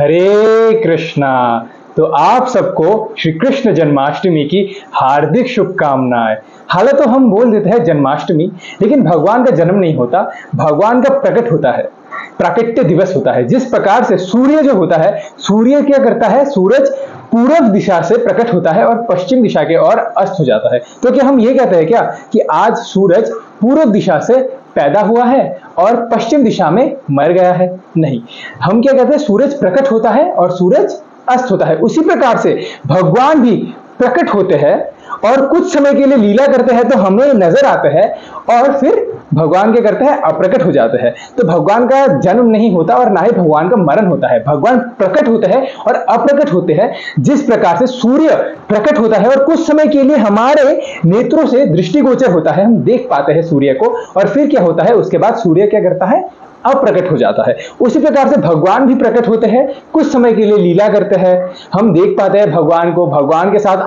हरे कृष्णा। तो आप सबको श्री कृष्ण जन्माष्टमी की हार्दिक शुभकामनाएं। हालांकि तो हम बोल देते हैं जन्माष्टमी, लेकिन भगवान का जन्म नहीं होता, भगवान का प्रकट होता है, प्राकट्य दिवस होता है। जिस प्रकार से सूर्य जो होता है, सूर्य क्या करता है, सूरज पूर्व दिशा से प्रकट होता है और पश्चिम दिशा के ओर अस्त हो जाता है। तो क्या हम ये कहते हैं क्या कि आज सूरज पूर्व दिशा से पैदा हुआ है और पश्चिम दिशा में मर गया है? नहीं, हम क्या कहते हैं, सूरज प्रकट होता है और सूरज अस्त होता है। उसी प्रकार से भगवान भी प्रकट होते हैं और कुछ समय के लिए लीला करते हैं तो हमें नजर आते हैं, और फिर भगवान क्या करते हैं, अप्रकट हो जाते हैं। तो भगवान का जन्म नहीं होता और ना ही भगवान का मरण होता है। भगवान प्रकट होते हैं और अप्रकट होते हैं। जिस प्रकार से सूर्य प्रकट होता है और कुछ समय के लिए हमारे नेत्रों से दृष्टिगोचर होता है, हम देख पाते हैं सूर्य को, और फिर क्या होता है, उसके बाद सूर्य क्या करता है, अप्रकट हो जाता है। उसी प्रकार से भगवान भी प्रकट होते हैं, कुछ समय के लिए लीला करते हैं, हम देख पाते हैं भगवान को, भगवान के साथ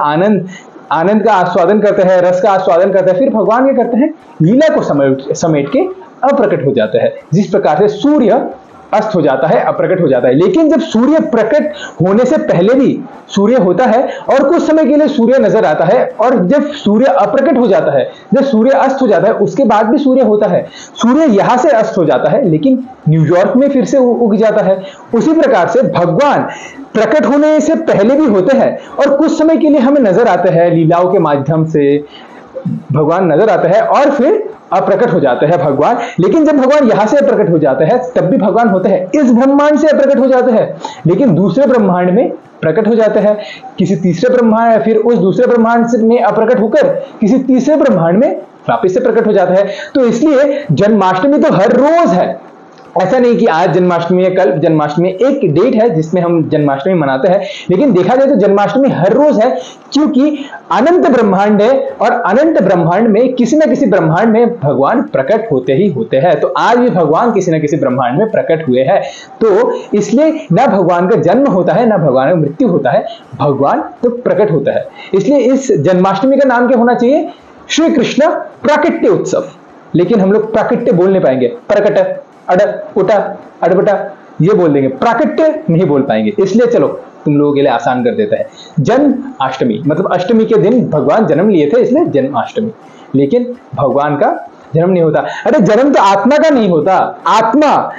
आनंद का आस्वादन करते हैं, रस का आस्वादन करते हैं, फिर भगवान क्या करते हैं, लीला को समेट के अप्रकट हो जाते हैं। जिस प्रकार से सूर्य अस्त हो जाता है, अप्रकट हो जाता है। लेकिन जब सूर्य प्रकट होने से पहले भी सूर्य होता है और कुछ समय के लिए सूर्य नजर आता है, और जब सूर्य अप्रकट हो जाता है, जब सूर्य अस्त हो जाता है, उसके बाद भी सूर्य होता है। सूर्य यहां से अस्त हो जाता है लेकिन न्यूयॉर्क में फिर से उग जाता है। उसी प्रकार से भगवान प्रकट होने से पहले भी होते हैं और कुछ समय के लिए हमें नजर आते हैं, लीलाओं के माध्यम से भगवान नजर आते हैं और फिर अप्रकट हो जाते हैं भगवान। लेकिन जब भगवान यहां से अप्रकट हो जाते हैं तब भी भगवान होते हैं। इस ब्रह्मांड से अप्रकट हो जाते हैं लेकिन दूसरे ब्रह्मांड में प्रकट हो जाते हैं, किसी तीसरे ब्रह्मांड, फिर उस दूसरे ब्रह्मांड में अप्रकट होकर किसी तीसरे ब्रह्मांड में वापस से प्रकट हो जाता है। तो इसलिए जन्माष्टमी तो हर रोज है, ऐसा नहीं कि आज जन्माष्टमी है, कल जन्माष्टमी। एक डेट है जिसमें हम जन्माष्टमी मनाते हैं, लेकिन देखा जाए तो जन्माष्टमी हर रोज है, क्योंकि अनंत ब्रह्मांड है और अनंत ब्रह्मांड में किसी न किसी ब्रह्मांड में भगवान प्रकट होते ही होते हैं। तो आज भी भगवान किसी न किसी ब्रह्मांड में प्रकट हुए हैं। तो इसलिए ना भगवान का जन्म होता है ना भगवान का मृत्यु होता है, भगवान तो प्रकट होता है। इसलिए इस जन्माष्टमी का नाम क्या होना चाहिए, श्री कृष्ण प्राकट्य उत्सव। लेकिन हम लोग प्राकट्य बोल नहीं पाएंगे, प्रकट अड़ उटा अड़बटा ये बोल देंगे, प्राकट्य नहीं बोल पाएंगे। इसलिए चलो तुम लोगों के लिए आसान कर देता है, जन्माष्टमी मतलब अष्टमी के दिन भगवान जन्म लिए थे, इसलिए जन्माष्टमी। लेकिन भगवान का जन्म नहीं होता। अरे जन्म तो आत्मा का नहीं होता, आत्मा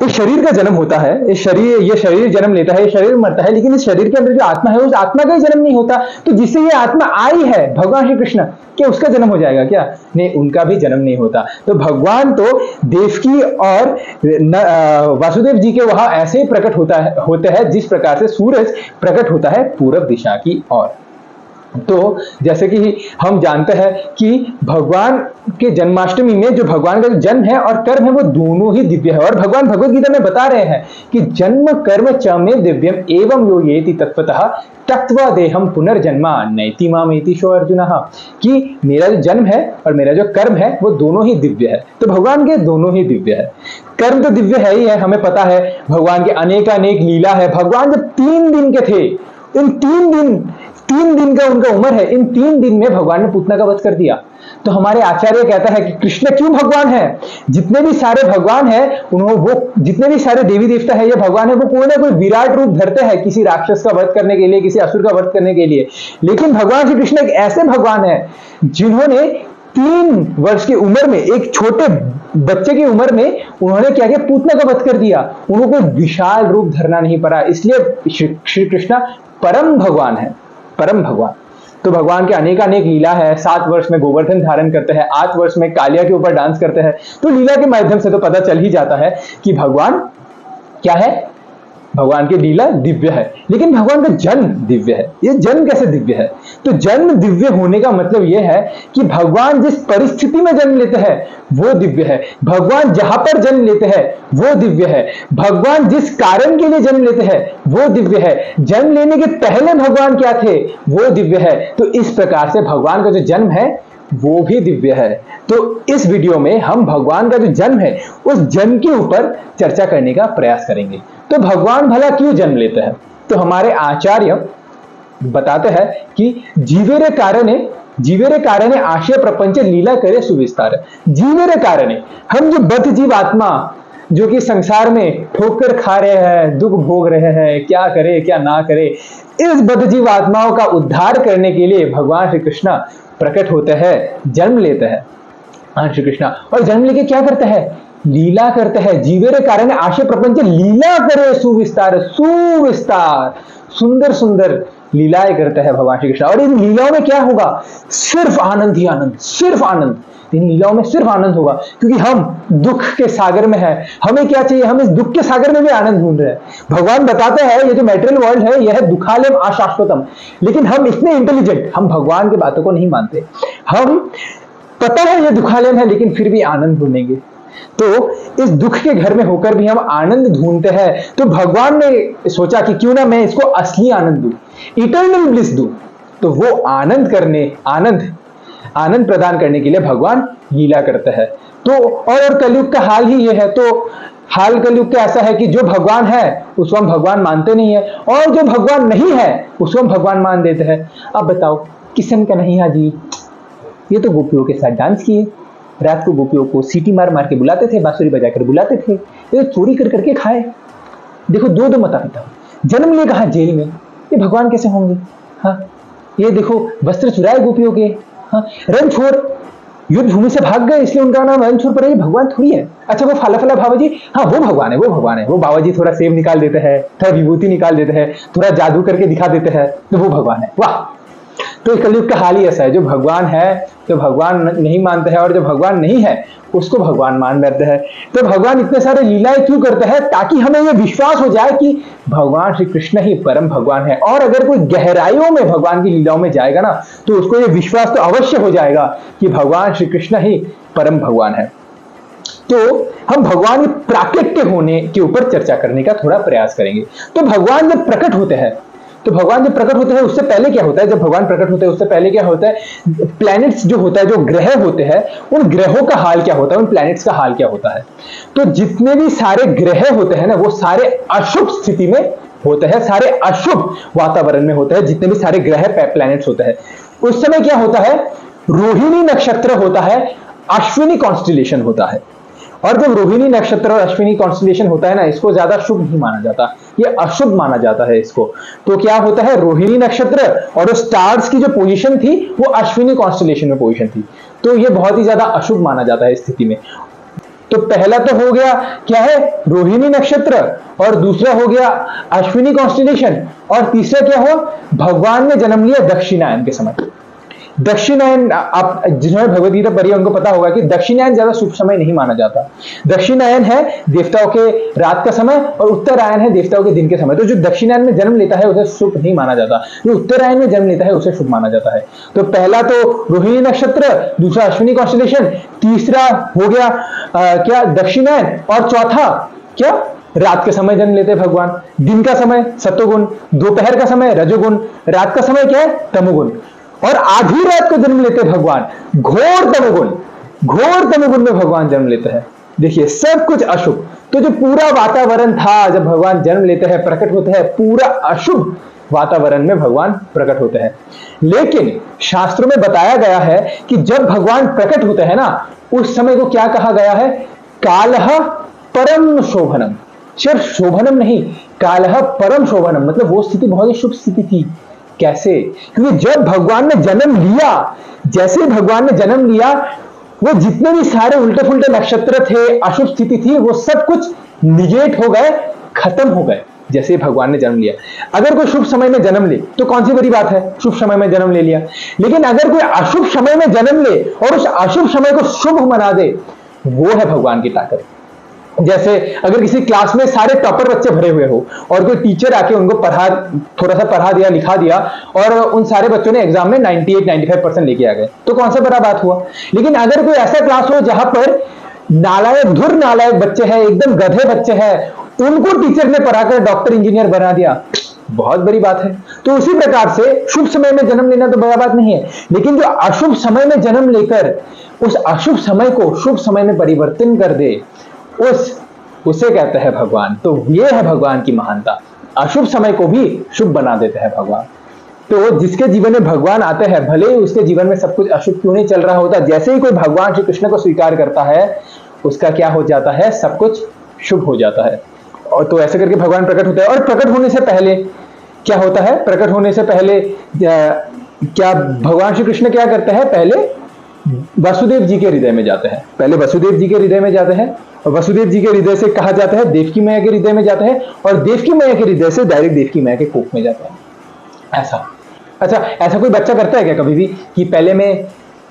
इस शरीर का जन्म होता है, ये शरीर जन्म लेता है, ये शरीर मरता है, लेकिन इस शरीर के अंदर जो आत्मा है उस आत्मा का ही जन्म नहीं होता। तो जिससे ये आत्मा आई है भगवान श्री कृष्ण, क्या उसका जन्म हो जाएगा क्या? नहीं, उनका भी जन्म नहीं होता। तो भगवान तो देवकी और वासुदेव जी के वहां ऐसे ही प्रकट होते हैं जिस प्रकार से सूरज प्रकट होता है पूर्व दिशा की ओर। तो जैसे कि हम जानते हैं कि भगवान के जन्माष्टमी में जो भगवान का जन्म है और कर्म है वो दोनों ही दिव्य है। और भगवान भगवद गीता में बता रहे हैं कि जन्म कर्म च मे दिव्यम एवं यो येति तत्वतः त्यक्त्वा देहम पुनर्जन्मा नैति मामेति सो अर्जुन, कि मेरा जो जन्म है और मेरा जो कर्म है वो दोनों ही दिव्य है। तो भगवान के दोनों ही दिव्य है। कर्म तो दिव्य है ही है, हमें पता है भगवान के अनेक लीला है। भगवान जब 3 दिन के थे, इन 3 दिन का उनका उम्र है, इन 3 दिन में भगवान ने पूतना का वध कर दिया। तो हमारे आचार्य कहता है कि कृष्ण क्यों भगवान है? जितने भी सारे भगवान है, वो जितने भी सारे देवी देवता है, ये भगवान है, वो कोई ना कोई विराट रूप धरते हैं किसी राक्षस का वध करने के लिए, किसी असुर का वध करने के लिए। लेकिन भगवान श्री कृष्ण एक ऐसे भगवान है जिन्होंने 3 वर्ष की उम्र में, एक छोटे बच्चे की उम्र में उन्होंने क्या किया, पूतना का वध कर दिया। उनको कोई विशाल रूप धरना नहीं पड़ा। इसलिए श्री कृष्ण परम भगवान है, परम भगवान। तो भगवान के अनेक लीला है। 7 वर्ष में गोवर्धन धारण करते हैं, 8 वर्ष में कालिया के ऊपर डांस करते हैं। तो लीला के माध्यम से तो पता चल ही जाता है कि भगवान क्या है, भगवान की लीला दिव्य है। लेकिन भगवान का जन्म दिव्य है। ये जन्म कैसे दिव्य है? तो जन्म दिव्य होने का मतलब यह है कि भगवान जिस परिस्थिति में जन्म लेते हैं वो दिव्य है। भगवान जहां पर जन्म लेते हैं वो दिव्य है। भगवान जिस कारण के लिए जन्म लेते हैं वो दिव्य है। जन्म लेने के पहले भगवान क्या थे वो दिव्य है। तो इस प्रकार से भगवान का जो जन्म है वो भी दिव्य है। तो इस वीडियो में हम भगवान का जो जन्म है उस जन्म के ऊपर चर्चा करने का प्रयास करेंगे। तो भगवान भला क्यों जन्म लेते हैं? तो हमारे आचार्य बताते हैं कि जीवेरे कारणे आशय प्रपंच लीला करे सुविस्तार। जीवेरे कारणे, हम जो बद्ध जीव आत्मा जो कि संसार में ठोकर खा रहे हैं, दुख भोग रहे हैं, क्या करे क्या ना करे, इस बद्धजीव आत्माओं का उद्धार करने के लिए भगवान श्री कृष्ण प्रकट होते हैं, जन्म लेते हैं श्री कृष्ण। और जन्म लेके क्या करते हैं? लीला करते हैं। जीवेरे कारण आशे प्रपंच लीला करे सुविस्तार, सुविस्तार, सुंदर सुंदर लीलाएं करते हैं भगवान श्री कृष्ण। और इन लीलाओं में क्या होगा? सिर्फ आनंद ही आनंद, सिर्फ आनंद। इन लीलाओं में सिर्फ आनंद होगा, क्योंकि हम दुख के सागर में हैं। हमें क्या चाहिए? हम इस दुख के सागर में भी आनंद ढूंढ रहे हैं। भगवान बताते हैं ये जो मैटेरियल वर्ल्ड है यह है दुखालयम अशाश्वतम, लेकिन हम इतने इंटेलिजेंट, हम भगवान की बातों को नहीं मानते। हम पता है ये दुखालयम है, लेकिन फिर भी आनंद ढूंढेंगे। तो इस दुख के घर में होकर भी हम आनंद ढूंढते हैं। तो भगवान ने सोचा कि क्यों ना मैं इसको असली आनंद दूं, इटर्नल ब्लिस दूं। तो वो आनंद प्रदान करने के लिए भगवान लीला करते हैं। तो और कलयुग का हाल ही ये है। तो हाल कलयुग का ऐसा है कि जो भगवान है उसको हम भगवान मानते नहीं है, और जो भगवान नहीं है उसको हम भगवान मान देते हैं। अब बताओ, किशन कन्हैया जी ये तो गोपियों के साथ डांस किए, रात को गोपियों को सीटी मार मार के बुलाते थे, बांसुरी बजाकर बुलाते थे, ये तो चोरी कर करके खाए। देखो दो दो माता पिता, जन्म लिए कहा जेल में, ये भगवान कैसे होंगे? हाँ, ये देखो वस्त्र चुराए गोपियों के, हाँ, रणछोड़ युद्ध भूमि से भाग गए इसलिए उनका नाम रणछोड़ पड़ा, ये भगवान थोड़ी है। अच्छा वो फाला फला बाबा जी, हाँ वो भगवान है, वो भगवान है। वो बाबा जी थोड़ा सेब निकाल देते हैं, थोड़ा विभूति निकाल देते हैं, थोड़ा जादू करके दिखा देते हैं, तो वो भगवान है। वाह! तो कलयुग का हाल ही ऐसा है, जो भगवान है तो भगवान नहीं मानते हैं, और जो भगवान नहीं है उसको भगवान मान लेते हैं। तो भगवान इतने सारे लीलाएं क्यों करते हैं? ताकि हमें यह विश्वास हो जाए कि भगवान श्री कृष्ण ही परम भगवान है। और अगर कोई गहराइयों में भगवान की लीलाओं में जाएगा ना, तो उसको यह विश्वास तो अवश्य हो जाएगा कि भगवान श्री कृष्ण ही परम भगवान है। तो हम भगवान के प्राकट्य होने के ऊपर चर्चा करने का थोड़ा प्रयास करेंगे। तो भगवान जब प्रकट होते हैं, उससे पहले क्या होता है? जब भगवान प्रकट होते हैं उससे पहले क्या होता है? प्लैनेट्स जो होता है, जो ग्रह होते हैं, उन ग्रहों का हाल क्या होता है, उन प्लैनेट्स का हाल क्या होता है? तो जितने भी सारे ग्रह होते हैं ना, वो सारे अशुभ स्थिति में होते हैं, सारे अशुभ वातावरण में होते हैं। जितने भी सारे ग्रह प्लैनेट्स होते हैं, उस समय क्या होता है? रोहिणी नक्षत्र होता है, अश्विनी कॉन्स्टिलेशन होता है। और जब रोहिणी नक्षत्र और अश्विनी कॉन्स्टिलेशन होता है ना, इसको ज्यादा शुभ नहीं माना जाता, ये अशुभ माना जाता है इसको। तो क्या होता है? रोहिणी नक्षत्र और स्टार्स की जो पोजीशन थी वो अश्विनी कॉन्स्टिलेशन में पोजीशन थी, तो ये बहुत ही ज्यादा अशुभ माना जाता है इस स्थिति में। तो पहला तो हो गया क्या है? रोहिणी नक्षत्र, और दूसरा हो गया अश्विनी कॉन्स्टिलेशन, और तीसरा क्या हुआ? भगवान ने जन्म लिया दक्षिणायन के समय। दक्षिणायन, आप जिन्होंने भगवद गीता पढ़ी है उनको पता होगा कि दक्षिणायन ज्यादा शुभ समय नहीं माना जाता। दक्षिणायन है देवताओं के रात का समय, और उत्तरायण है देवताओं के दिन के समय। तो जो दक्षिणायन में जन्म लेता है उसे शुभ नहीं माना जाता, जो उत्तरायण में जन्म लेता है उसे शुभ माना जाता है। तो पहला तो रोहिणी नक्षत्र, दूसरा अश्विनी कॉन्स्टिलेशन, तीसरा हो गया क्या? दक्षिणायन, और चौथा क्या? रात के समय जन्म लेते हैं भगवान। दिन का समय सत्वगुण, दोपहर का समय रजोगुण, रात का समय क्या है? तमोगुण, और आधी रात को जन्म लेते भगवान, घोर तमोगुण में भगवान जन्म लेते हैं। देखिए सब कुछ अशुभ। तो जो पूरा वातावरण था जब भगवान जन्म लेते हैं, प्रकट होते हैं, पूरा अशुभ वातावरण में भगवान प्रकट होते हैं। लेकिन शास्त्रों में बताया गया है कि जब भगवान प्रकट होते हैं ना, उस समय को क्या कहा गया है? कालः परम शोभनम। सिर्फ शोभनम नहीं, कालः परम शोभनम, मतलब वो स्थिति बहुत ही शुभ स्थिति थी। कैसे? क्योंकि जब भगवान ने जन्म लिया, जैसे भगवान ने जन्म लिया, वो जितने भी सारे उल्टे फुल्टे नक्षत्र थे, अशुभ स्थिति थी, वो सब कुछ निगेट हो गए, खत्म हो गए जैसे भगवान ने जन्म लिया। अगर कोई शुभ समय में जन्म ले तो कौन सी बड़ी बात है, शुभ समय में जन्म ले लिया। लेकिन अगर कोई अशुभ समय में जन्म ले और उस अशुभ समय को शुभ बना दे, वो है भगवान की ताकत। जैसे अगर किसी क्लास में सारे टॉपर बच्चे भरे हुए हो और कोई टीचर आके उनको थोड़ा सा पढ़ा दिया, लिखा दिया, और उन सारे बच्चों ने एग्जाम में 98-95% लेके आ गए, तो कौन सा बड़ा बात हुआ। लेकिन अगर कोई ऐसा क्लास हो जहां पर धुर नालायक बच्चे हैं, एकदम गधे बच्चे हैं, उनको टीचर ने पढ़ाकर डॉक्टर इंजीनियर बना दिया, बहुत बड़ी बात है। तो उसी प्रकार से शुभ समय में जन्म लेना तो बड़ा बात नहीं है, लेकिन जो अशुभ समय में जन्म लेकर उस अशुभ समय को शुभ समय में परिवर्तन कर दे, उसे कहते हैं भगवान। तो ये है भगवान की महानता, अशुभ समय को भी शुभ बना देते हैं भगवान। तो जिसके जीवन में भगवान आते हैं, भले ही उसके जीवन में सब कुछ अशुभ क्यों नहीं चल रहा होता, जैसे ही कोई भगवान श्री कृष्ण को स्वीकार करता है, उसका क्या हो जाता है, सब कुछ शुभ हो जाता है। और तो ऐसे करके भगवान प्रकट होता है। और प्रकट होने से पहले क्या होता है, प्रकट होने से पहले क्या भगवान श्री कृष्ण क्या करते हैं, पहले वासुदेव जी के हृदय में जाते हैं, पहले वसुदेव जी के हृदय में जाते हैं, और वसुदेव जी के हृदय से कहा जाता है देवकी मैया के हृदय में जाते हैं, और देवकी मैया के हृदय से डायरेक्ट देवकी मैया के कोख में जाता है। ऐसा अच्छा, ऐसा कोई बच्चा करता है क्या कभी भी कि पहले मैं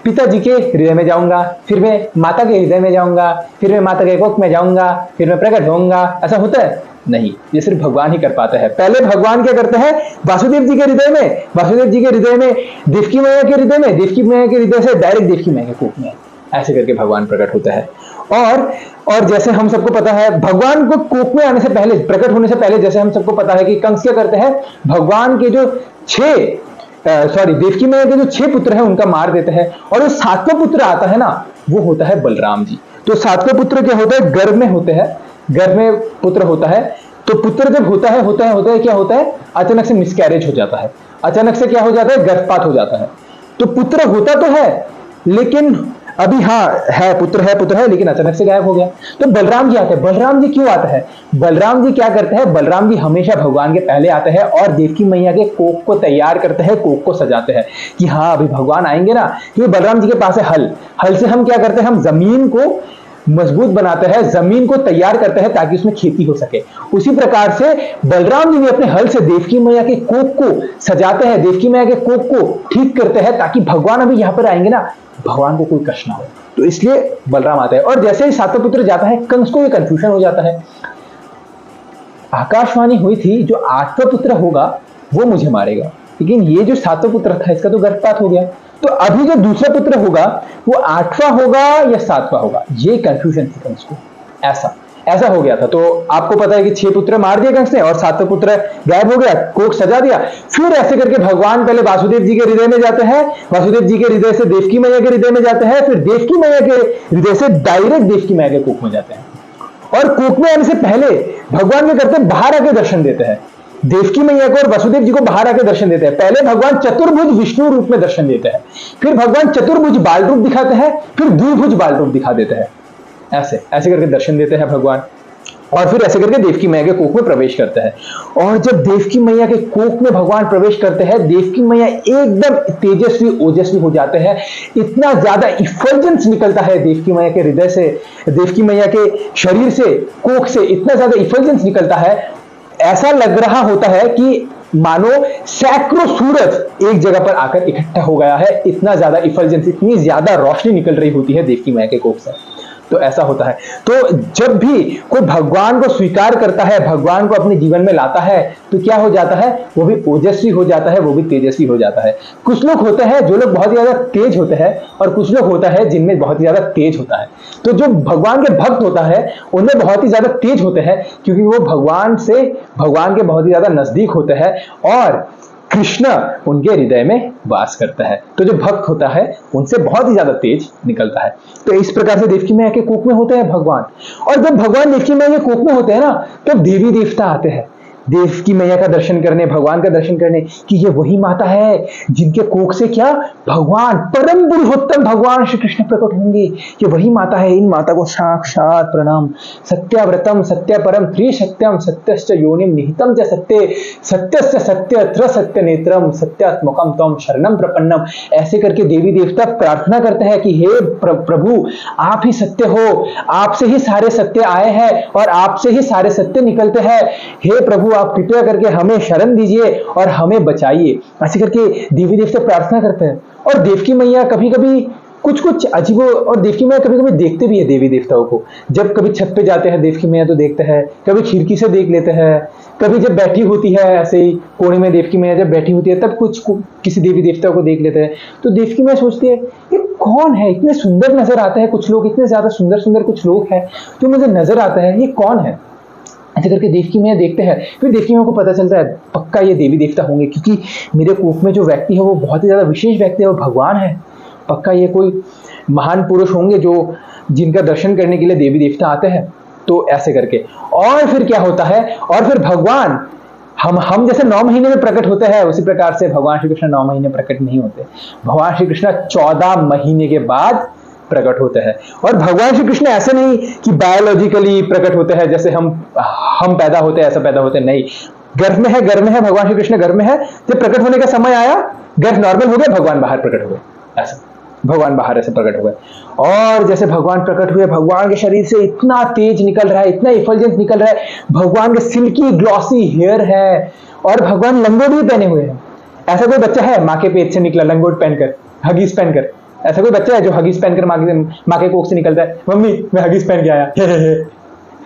पिताजी के हृदय में जाऊंगा, फिर मैं माता के हृदय में जाऊंगा, फिर मैं माता के कोख में जाऊंगा, फिर मैं प्रकट होऊंगा? ऐसा होता है? नहीं, ये सिर्फ भगवान ही कर पाते हैं। पहले भगवान क्या करते हैं, वासुदेव जी के हृदय में, वासुदेव जी के हृदय में देवकी मैया के हृदय में, देवकी मैया के हृदय से डायरेक्ट देवकी मैया के कोख में, ऐसे करके भगवान प्रकट होता है। और जैसे हम सबको पता है, भगवान को कोख में आने से पहले, प्रकट होने से पहले, जैसे हम सबको पता है कि कंस क्या करते हैं, भगवान के जो देवकी मैया के जो 6 पुत्र हैं उनका मार देते हैं, और जो 7वां पुत्र आता है ना, वो होता है बलराम जी। तो 7वां पुत्र क्या होता है, गर्भ में होते हैं, गर्भ में पुत्र होता है। तो पुत्र जब होता है क्या होता है, अचानक से मिसकैरेज हो जाता है, अचानक से क्या हो जाता है, गर्भपात हो जाता है। तो पुत्र होता तो है, लेकिन अभी पुत्र है, लेकिन अचानक से गायब हो गया। तो बलराम जी आते हैं। बलराम जी क्यों आता है, बलराम जी क्या करते हैं, बलराम जी हमेशा भगवान के पहले आते हैं और देवकी मैया के कोख को तैयार करते हैं, कोख को सजाते हैं कि हाँ अभी भगवान आएंगे ना। क्योंकि बलराम जी के पास है हल से हम क्या करते हैं, हम जमीन को मजबूत बनाते हैं, जमीन को तैयार करते हैं ताकि उसमें खेती हो सके। उसी प्रकार से बलराम जी भी अपने हल से देवकी मैया के कोख को सजाते हैं, देवकी मैया के कोख को ठीक करते हैं, ताकि भगवान अभी यहां पर आएंगे ना, भगवान को कोई कष्ट ना हो। तो इसलिए बलराम आता है। और जैसे ही 7वां पुत्र जाता है, कंस को ये कंफ्यूजन हो जाता है। आकाशवाणी हुई थी जो 8वां पुत्र होगा वो मुझे मारेगा, लेकिन ये जो 7वां पुत्र था इसका तो गर्भपात हो गया। तो अभी जो दूसरा पुत्र होगा वो 8वां होगा या 7वां होगा, ये कंफ्यूजन थी कंस को। ऐसा हो गया था। तो आपको पता है कि 6 पुत्र मार दिए कंस ने और 7वां पुत्र गायब हो गया, कोख सजा दिया। फिर ऐसे करके भगवान पहले वासुदेव जी के हृदय में जाते हैं, वासुदेव जी के हृदय से देवकी मैया के हृदय में जाते हैं, फिर देवकी मैया के हृदय से डायरेक्ट देवकी मैया के कोख में जाते हैं। और कोख में आने से पहले भगवान क्या करते हैं, बाहर आके दर्शन देते हैं, देवकी मैया को और वसुदेव जी को बाहर आके दर्शन देते हैं। पहले भगवान चतुर्भुज विष्णु रूप में दर्शन देते हैं, फिर भगवान चतुर्भुज बाल रूप दिखाते हैं, फिर द्विभुज बाल रूप दिखा देते हैं। ऐसे करके दर्शन देते हैं भगवान, और फिर ऐसे करके देवकी मैया के कोख में प्रवेश करते हैं। और जब देवकी मैया के कोख में भगवान प्रवेश करते हैं, देवकी मैया एकदम तेजस्वी ओजस्वी हो जाते हैं। इतना ज्यादा इफल्जेंस निकलता है देवकी मैया के हृदय से, देवकी मैया के शरीर से, कोख से इतना ज्यादा इफल्जेंस निकलता है, ऐसा लग रहा होता है कि मानो सैकड़ों सूरज एक जगह पर आकर इकट्ठा हो गया है। इतना ज्यादा इफल्जेंस, इतनी ज्यादा रोशनी निकल रही होती है देवकी मैया के कोख से। तो ऐसा होता है। तो जब भी कोई भगवान को स्वीकार करता है, भगवान को अपने जीवन में लाता है, तो क्या हो जाता है, वो भी ओजस्वी हो जाता है, वो भी तेजस्वी हो जाता है। कुछ लोग होते हैं जो लोग बहुत ज्यादा तेज होते हैं, और कुछ लोग होता है जिनमें बहुत ही ज्यादा तेज होता है। तो जो भगवान के भक्त होता है उनमें बहुत ही ज्यादा तेज होते हैं, क्योंकि वो भगवान के बहुत ही ज्यादा नजदीक होते हैं, और कृष्ण उनके हृदय में वास करता है। तो जो भक्त होता है उनसे बहुत ही ज्यादा तेज निकलता है। तो इस प्रकार से देवकी मैया के कोख में होते हैं भगवान। और जब भगवान देवकी मैया के कोख में होते हैं ना, तो देवी देवता आते हैं देवकी मैया का दर्शन करने, भगवान का दर्शन करने, कि ये वही माता है जिनके कोख से क्या भगवान परम पुरुषोत्तम भगवान श्री कृष्ण प्रकट होंगे। ये वही माता है, इन माता को साक्षात प्रणाम। सत्याव्रतम सत्य परम त्रिसत्यम सत्यश्च योनिम निहितम च सत्य सत्यस्य सत्य त्र सत्य नेत्रम सत्यात्मकम तम शरणम प्रपन्नम। ऐसे करके देवी देवता प्रार्थना करते हैं कि हे प्रभु आप ही सत्य हो, आपसे ही सारे सत्य आए हैं और आपसे ही सारे सत्य निकलते हैं। हे प्रभु आप कृपया करके हमें शरण दीजिए और हमें बचाइए। ऐसे करके देवी देवता प्रार्थना करते हैं। और देवकी मैया कभी कभी कुछ अजीब, और देवकी मैया कभी कभी देखते भी है देवी देवताओं को। जब कभी छत पे जाते हैं देवकी मैया तो देखते हैं, कभी खिड़की से देख लेते हैं, कभी जब बैठी होती है ऐसे ही कोने में देवकी मैया जब बैठी होती है तब किसी देवी देवता को देख लेते हैं। तो देवकी मैया सोचती है ये कौन है, इतने सुंदर नजर आते हैं कुछ लोग, इतने ज्यादा सुंदर सुंदर कुछ लोग हैं जो मुझे नजर आता है, ये कौन है। ऐसे करके देवकी मैया देखते हैं। फिर देवकी मैया को पता चलता है पक्का ये देवी देवता होंगे, क्योंकि मेरे कोख में जो व्यक्ति है वो बहुत ही ज्यादा विशेष व्यक्ति है, वो भगवान है। पक्का ये कोई महान पुरुष होंगे जो जिनका दर्शन करने के लिए देवी देवता आते हैं। तो ऐसे करके और फिर क्या होता है, और फिर भगवान हम जैसे 9 महीने में प्रकट होते हैं, उसी प्रकार से भगवान श्री कृष्ण 9 महीने प्रकट नहीं होते। भगवान श्री कृष्ण 14 महीने के बाद प्रकट होते हैं। और भगवान श्री कृष्ण ऐसे नहीं कि बायोलॉजिकली प्रकट होते हैं, जैसे हम पैदा होते हैं ऐसा पैदा होते हैं, नहीं। गर्भ में है भगवान श्री कृष्ण गर्भ में है, जब प्रकट होने का समय आया, गर्भ नॉर्मल हो गया, भगवान बाहर प्रकट हो गए, ऐसा भगवान बाहर ऐसे प्रकट हो गए। और जैसे भगवान प्रकट हुए, भगवान के शरीर से इतना तेज निकल रहा है, इतना इफल्जेंस निकल रहा है, भगवान के सिल्की ग्लॉसी हेयर है, और भगवान लंगोट भी पहने हुए हैं। ऐसा कोई बच्चा है माँ के पेट से निकला लंगोट पहनकर, हगीज पहनकर? ऐसा कोई बच्चा है जो हगीज पहनकर माँ के कोख से निकलता है, मम्मी मैं हगीज पहन के आया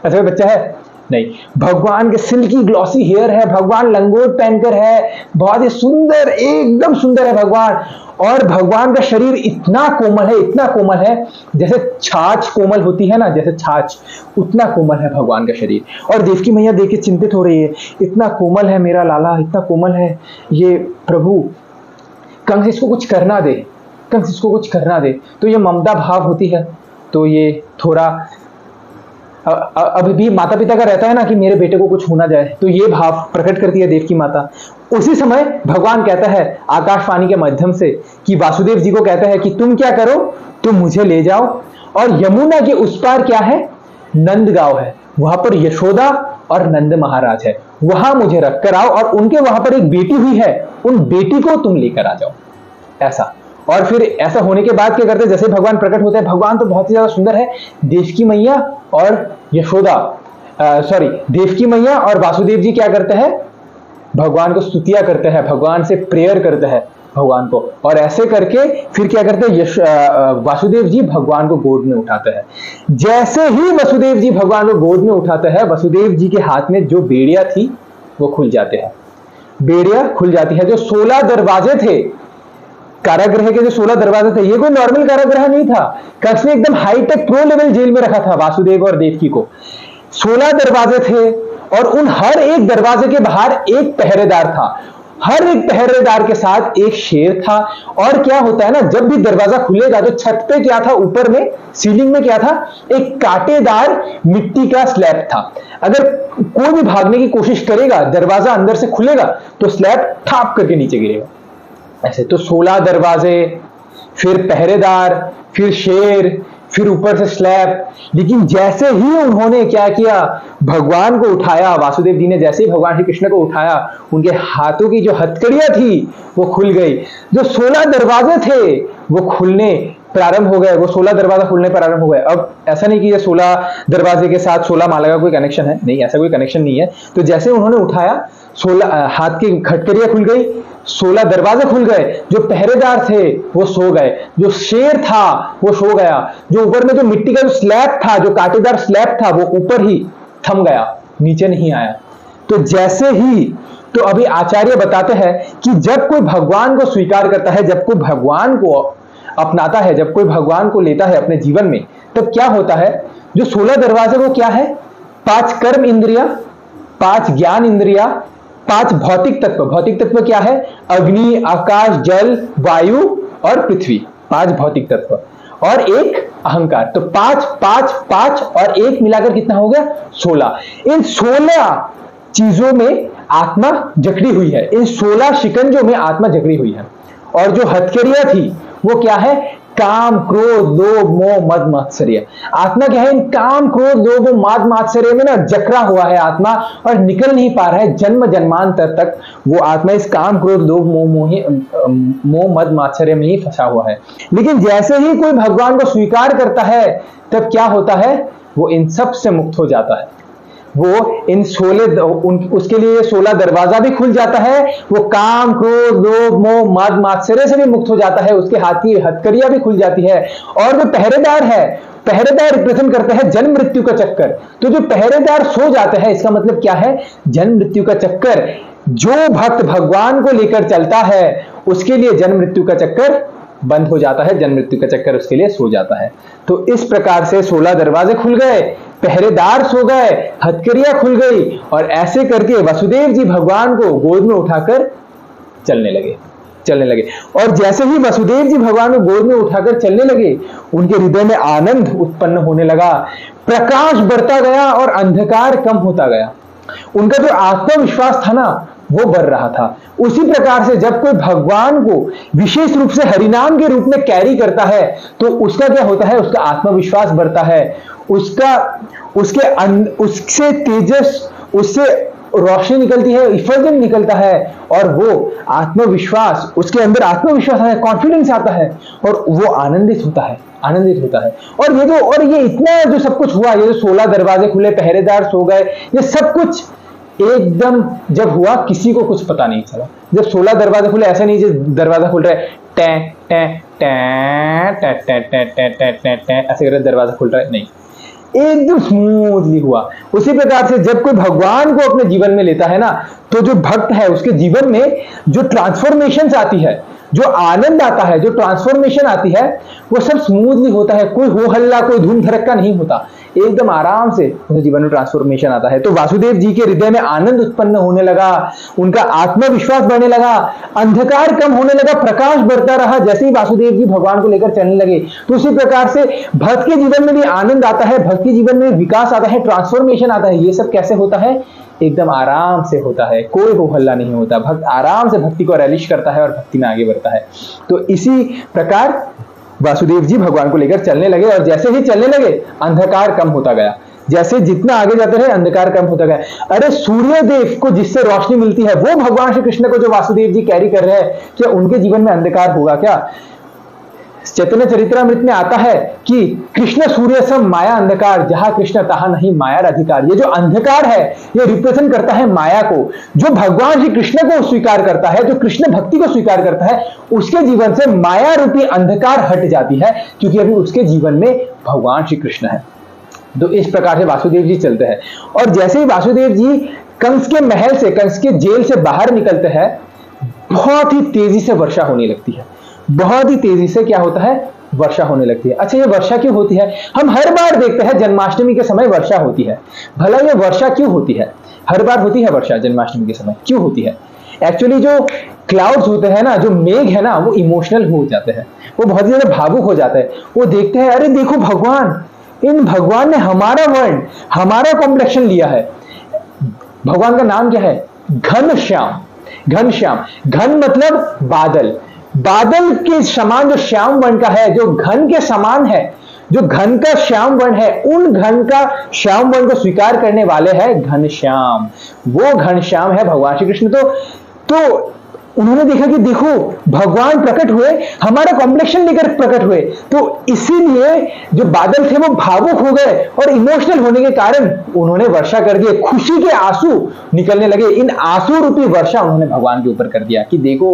ऐसा कोई बच्चा है? नहीं। भगवान के सिल्की ग्लॉसी हेयर है, भगवान लंगोट पहनकर है, बहुत ही सुंदर, एकदम सुंदर है भगवान। और भगवान का शरीर इतना कोमल है, इतना कोमल है, जैसे छाछ कोमल होती है ना, जैसे छाछ, उतना कोमल है भगवान का शरीर। और देवकी मैया देख के चिंतित हो रही है, इतना कोमल है मेरा लाला, इतना कोमल है ये प्रभु, कंस इसको कुछ करना दे, कंस इसको कुछ करना दे। तो ये ममता भाव होती है, तो ये थोड़ा अभी भी माता पिता का रहता है ना कि मेरे बेटे को कुछ होना जाए, तो ये भाव प्रकट करती है देवकी माता। उसी समय भगवान कहता है आकाशवाणी के माध्यम से कि वासुदेव जी को कहता है कि तुम क्या करो, तुम मुझे ले जाओ, और यमुना के उस पार क्या है, नंदगांव है, वहां पर यशोदा और नंद महाराज है, वहां मुझे रख कर आओ, और उनके वहां पर एक बेटी हुई है, उन बेटी को तुम लेकर आ जाओ, ऐसा। और फिर ऐसा होने के बाद क्या करते हैं, जैसे भगवान प्रकट होते हैं, भगवान तो बहुत ही ज्यादा सुंदर है, देवकी मैया और यशोदा, सॉरी, देवकी मैया और वासुदेव जी क्या करते हैं, भगवान को स्तुतिया करते हैं, भगवान से प्रेयर करते हैं भगवान को, और ऐसे करके फिर क्या करते हैं, वासुदेव जी भगवान को गोद में उठाते हैं। जैसे ही वासुदेव जी भगवान को गोद में उठाते हैं, वासुदेव जी के हाथ में जो बेड़िया थी वो खुल जाते हैं, बेड़िया खुल जाती है। जो 16 दरवाजे थे, कारागृह के जो 16 दरवाजे थे, ये कोई नॉर्मल कारागृह नहीं था, कंस ने एकदम हाईटेक प्रो लेवल जेल में रखा था वासुदेव और देवकी को। 16 दरवाजे थे, और उन हर एक दरवाजे के बाहर एक पहरेदार था, हर एक पहरेदार के साथ एक शेर था। और क्या होता है ना, जब भी दरवाजा खुलेगा तो छत पे क्या था, ऊपर में सीलिंग में क्या था, एक कांटेदार मिट्टी का स्लैब था। अगर कोई भी भागने की कोशिश करेगा, दरवाजा अंदर से खुलेगा तो स्लैब ठाप करके नीचे गिरेगा, ऐसे। तो 16 दरवाजे, फिर पहरेदार, फिर शेर, फिर ऊपर से स्लैब। लेकिन जैसे ही उन्होंने क्या किया, भगवान को उठाया, वासुदेव जी ने जैसे ही भगवान श्री कृष्ण को उठाया, उनके हाथों की जो हथकड़ियां थी वो खुल गई। जो 16 दरवाजे थे वो खुलने प्रारंभ हो गए, वो 16 दरवाजा खुलने प्रारंभ हो गए। अब ऐसा नहीं कि ये 16 दरवाजे के साथ 16 माला का कोई कनेक्शन है, नहीं, ऐसा कोई कनेक्शन नहीं है। तो जैसे उन्होंने उठाया, 16 हाथ की खटकरियां खुल गई, 16 दरवाजे खुल गए, जो पहरेदार थे वो सो गए, जो शेर था वो सो गया, जो ऊपर में जो मिट्टी का जो स्लैब था, जो कांटेदार स्लैब था, वो ऊपर ही थम गया, नीचे नहीं आया। तो जैसे ही, तो अभी आचार्य बताते हैं कि जब कोई भगवान को स्वीकार करता है, जब कोई भगवान को अपनाता है, जब कोई भगवान को लेता है अपने जीवन में, तब क्या होता है, जो 16 दरवाजे वो क्या है, 5 कर्म इंद्रिया, 5 ज्ञान इंद्रिया, 5 भौतिक तत्व। भौतिक तत्व क्या है, अग्नि, आकाश, जल, वायु और पृथ्वी, 5 भौतिक तत्व, और एक अहंकार। तो 5 5 5 और 1 मिलाकर कितना हो गया, 16। इन 16 चीजों में आत्मा जकड़ी हुई है, इन 16 शिकंजों में आत्मा जकड़ी हुई है। और जो हथकड़ियां थी वो क्या है, काम, क्रोध, लोभ, मोह, मद, मात्सर्य। आत्मा क्या है, इन काम, क्रोध, लोभ, मद, मात्सर्य में ना जकड़ा हुआ है आत्मा, और निकल नहीं पा रहा है। जन्म जन्मांतर तक वो आत्मा इस काम, क्रोध, लोभ, मोह, मद, मात्सर्य में ही फंसा हुआ है। लेकिन जैसे ही कोई भगवान को स्वीकार करता है, तब क्या होता है, वो इन सब से मुक्त हो जाता है। वो इन 16 उसके लिए 16 दरवाजा भी खुल जाता है, वो काम, क्रोध, लोभ, मोह, मद, मात्सर्य से भी मुक्त हो जाता है, उसके हाथ की हथकड़ियां भी खुल जाती है। और जो पहरेदार है, पहरेदार रिप्रेजेंट करते हैं जन्म मृत्यु का चक्कर। तो जो पहरेदार सो जाते हैं, इसका मतलब क्या है, जन्म मृत्यु का चक्कर। जो भक्त भगवान को लेकर चलता है उसके लिए जन्म मृत्यु का चक्कर बंद हो जाता है, जन्म मृत्यु का चक्कर उसके लिए सो जाता है। तो इस प्रकार से 16 दरवाजे खुल गए, पहरेदार सो गए, हथकड़ियां खुल गई, और ऐसे करके वसुदेव जी भगवान को गोद में उठाकर चलने लगे। और जैसे ही वसुदेव जी भगवान को गोद में उठाकर चलने लगे, उनके हृदय में आनंद उत्पन्न होने लगा, प्रकाश बढ़ता गया और अंधकार कम होता गया। उनका जो आत्मविश्वास था ना, वो बढ़ रहा था। उसी प्रकार से जब कोई भगवान को विशेष रूप से हरिनाम के रूप में कैरी करता है तो उसका क्या होता है, उसका आत्मविश्वास बढ़ता है, उससे तेजस, उससे रोशनी निकलती है, इफल्जन निकलता है, और वो आत्मविश्वास, उसके अंदर आत्मविश्वास है, कॉन्फिडेंस आता है, और वो आनंदित होता है। और ये इतना जो सब कुछ हुआ, ये जो 16 दरवाजे खुले, पहरेदार सो गए, ये सब कुछ एकदम जब हुआ किसी को कुछ पता नहीं चला। जब 16 दरवाजे खुले, ऐसा नहीं जब दरवाजा खुल रहा है टे टे टे टे टे टे टे टे टे ऐसे कर दरवाजा खुल रहा है, नहीं, एकदम स्मूथली हुआ। उसी प्रकार से जब कोई भगवान को अपने जीवन में लेता है ना, तो जो भक्त है उसके जीवन में जो ट्रांसफॉर्मेशन आती है, जो आनंद आता है, जो ट्रांसफॉर्मेशन आती है, वो सब स्मूथली होता है। कोई हो हल्ला, कोई धूम धड़क्का नहीं होता, एकदम आराम से उनके जीवन में ट्रांसफॉर्मेशन आता है। तो वासुदेव जी के हृदय में आनंद उत्पन्न होने लगा, उनका आत्मविश्वास बढ़ने लगा, अंधकार कम होने लगा, प्रकाश बढ़ता रहा। जैसे ही वासुदेव जी भगवान को लेकर चलने लगे, तो उसी प्रकार से भक्त के जीवन में भी आनंद आता है, भक्त के जीवन में विकास आता है, ट्रांसफॉर्मेशन आता है। ये सब कैसे होता है? एकदम आराम से होता है, कोई हो हल्ला नहीं होता। भक्त आराम से भक्ति को रिलीज करता है और भक्ति में आगे बढ़ता है। तो इसी प्रकार वासुदेव जी भगवान को लेकर चलने लगे, और जैसे ही चलने लगे अंधकार कम होता गया। जैसे जितना आगे जाते रहे अंधकार कम होता गया। अरे सूर्यदेव को जिससे रोशनी मिलती है, वो भगवान श्री कृष्ण को जो वासुदेव जी कैरी कर रहे हैं, क्या उनके जीवन में अंधकार होगा क्या? चैतन्य चरित्रामृत में आता है कि कृष्ण सूर्य सम माया अंधकार, जहां कृष्ण तहां नहीं माया अधिकार। ये जो अंधकार है, ये रिप्रेजेंट करता है माया को। जो भगवान श्री कृष्ण को स्वीकार करता है, जो कृष्ण भक्ति को स्वीकार करता है, उसके जीवन से माया रूपी अंधकार हट जाती है, क्योंकि अभी उसके जीवन में भगवान श्री कृष्ण है। तो इस प्रकार से वासुदेव जी चलते हैं। और जैसे ही वासुदेव जी कंस के महल से, कंस के जेल से बाहर निकलते हैं, बहुत ही तेजी से वर्षा होने लगती है। बहुत ही तेजी से क्या होता है? वर्षा होने लगती है। अच्छा, ये वर्षा क्यों होती है? हम हर बार देखते हैं जन्माष्टमी के समय वर्षा होती है। भला ये वर्षा क्यों होती है? हर बार होती है वर्षा जन्माष्टमी के समय, क्यों होती है? एक्चुअली जो क्लाउड्स होते हैं ना, जो मेघ है ना, वो इमोशनल हो जाते हैं, वो बहुत ज्यादा भावुक हो जाते हैं। वो देखते हैं, अरे देखो भगवान ने हमारा वर्ण, हमारा कॉम्प्लेक्शन लिया है। भगवान का नाम क्या है? घनश्याम। घनश्याम, घन मतलब बादल, बादल के समान जो श्याम वर्ण का है, जो घन के समान है, जो घन का श्याम वर्ण है, उन घन का श्याम वर्ण को स्वीकार करने वाले हैं घनश्याम। वो घनश्याम है भगवान श्री कृष्ण। तो उन्होंने देखा कि देखो भगवान प्रकट हुए, हमारा कॉम्प्लेक्शन लेकर प्रकट हुए, तो इसीलिए जो बादल थे वो भावुक हो गए, और इमोशनल होने के कारण उन्होंने वर्षा कर दिए, खुशी के आंसू निकलने लगे। इन आंसू रूपी वर्षा उन्होंने भगवान के ऊपर कर दिया कि देखो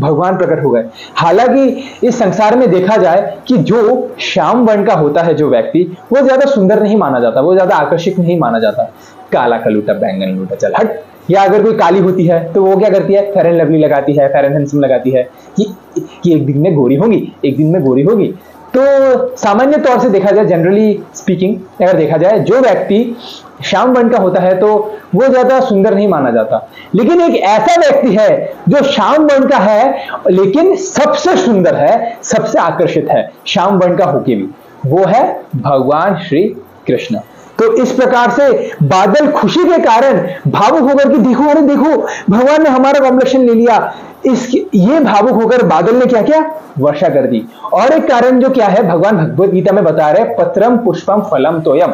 भगवान प्रकट हो गए। हालांकि इस संसार में देखा जाए कि जो श्याम वर्ण का होता है जो व्यक्ति, वो ज्यादा सुंदर नहीं माना जाता, वो ज्यादा आकर्षक नहीं माना जाता। काला कलूटा बैंगन लूटा, चल हट। या अगर कोई काली होती है तो वो क्या करती है? फेयर एंड लवली लगाती है, फेयर एंड हैंडसम लगाती है कि एक दिन में गोरी होगी, एक दिन में गोरी होगी। तो सामान्य तौर से देखा जाए, जनरली स्पीकिंग अगर देखा जाए, जो व्यक्ति श्याम वर्ण का होता है तो वो ज्यादा सुंदर नहीं माना जाता। लेकिन एक ऐसा व्यक्ति है जो श्याम वर्ण का है लेकिन सबसे सुंदर है, सबसे आकर्षित है श्याम वर्ण का होके भी, वो है भगवान श्री कृष्ण। तो इस प्रकार से बादल खुशी के कारण भावुक होकर कि देखो, अरे देखो भगवान ने हमारा कॉम्प्लेक्शन ले लिया, ये भावुक होकर बादल ने क्या किया? वर्षा कर दी। और एक कारण जो क्या है, भगवान भगवत गीता में बता रहे, पत्रम पुष्पम फलम तोयम,